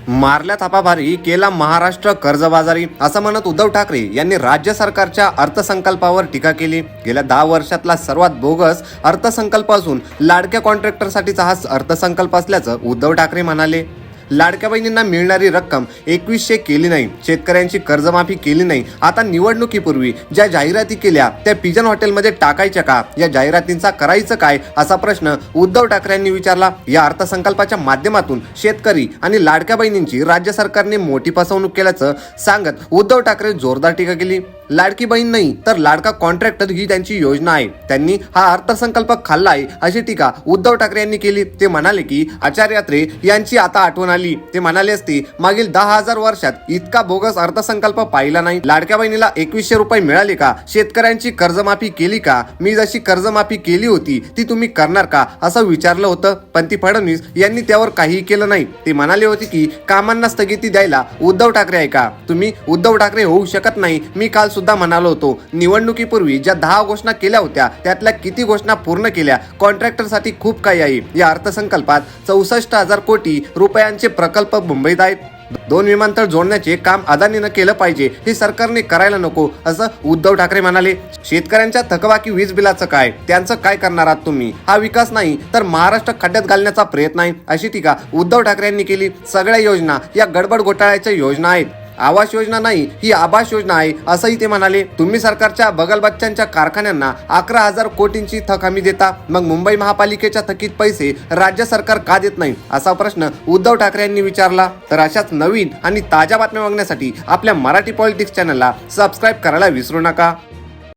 मारल्या थापाभारी केला महाराष्ट्र कर्जबाजारी असं म्हणत उद्धव ठाकरे यांनी राज्य सरकारच्या अर्थसंकल्पावर टीका केली। गेल्या 10 वर्षातला सर्वात बोगस अर्थसंकल्प असून लाडक्या कॉन्ट्रॅक्टरसाठीचा हा अर्थसंकल्प असल्याचं उद्धव ठाकरे म्हणाले। लाडक्या बहिणींना मिळणारी रक्कम 2100 केली नाही, शेतकऱ्यांची कर्जमाफी केली नाही। आता निवडणुकीपूर्वी ज्या जाहिराती केल्या त्या पिजन हॉटेलमध्ये टाकायच्या का? या जाहिरातींचा करायचं काय असा प्रश्न उद्धव ठाकरे यांनी विचारला। या अर्थसंकल्पाच्या माध्यमातून शेतकरी आणि लाडक्या बहिणींची राज्य सरकारने मोठी फसवणूक केल्याचं सांगत उद्धव ठाकरे जोरदार टीका केली। लाडकी बहीण नाही तर लाडका कॉन्ट्रॅक्टर ही त्यांची योजना आहे, त्यांनी हा अर्थसंकल्प खाल्ला आहे अशी टीका उद्धव ठाकरे यांनी केली। ते म्हणाले की आचार्य ठाकरे यांची आता आठवण आली। ते म्हणाले असते मागील 10,000 वर्षात इतका बोगस अर्थसंकल्प पाहिला नाही। लाडक्या बहिणीला 2100 रुपये मिळाले का? शेतकऱ्यांची कर्जमाफी केली का? मी जशी कर्जमाफी केली होती ती तुम्ही करणार का असं विचारलं होतं, पण ती फडणवीस यांनी त्यावर काहीही केलं नाही। ते म्हणाले होते की कामांना स्थगिती द्यायला उद्धव ठाकरे आहे का? तुम्ही उद्धव ठाकरे होऊ शकत नाही। मी काल सुद्धा म्हणालो होतो निवडणुकीपूर्वी ज्या 10 घोषणा केल्या होत्या त्यातल्या किती घोषणा पूर्ण केल्या? कॉन्ट्रॅक्टरसाठी खूप काही आहे। या अर्थसंकल्पात 64,000 कोटी रुपयांचे प्रकल्प मुंबईत आहेत। 2 विमानतळ जोडण्याचे काम अदानीनं केलं पाहिजे, हे सरकारने करायला नको असं उद्धव ठाकरे म्हणाले। शेतकऱ्यांच्या थकबाकी वीज बिलाचं काय? त्यांचं काय करणार आहात तुम्ही? हा विकास नाही तर महाराष्ट्र खड्ड्यात घालण्याचा प्रयत्न आहे अशी टीका उद्धव ठाकरे यांनी केली। सगळ्या योजना या गडबड घोटाळ्याच्या योजना आहेत, आवास योजना नाही ही आभास योजना आहे असंही ते म्हणाले। तुम्ही सरकारच्या बगलबच्च्यांच्या कारखान्यांना 11,000 कोटींची थक हमी देता, मग मुंबई महापालिकेच्या थकीत पैसे राज्य सरकार का देत नाही असा प्रश्न उद्धव ठाकरे यांनी विचारला। तर अशाच नवीन आणि ताज्या बातम्या बघण्यासाठी आपल्या मराठी पॉलिटिक्स चॅनलला सबस्क्राईब करायला विसरू नका।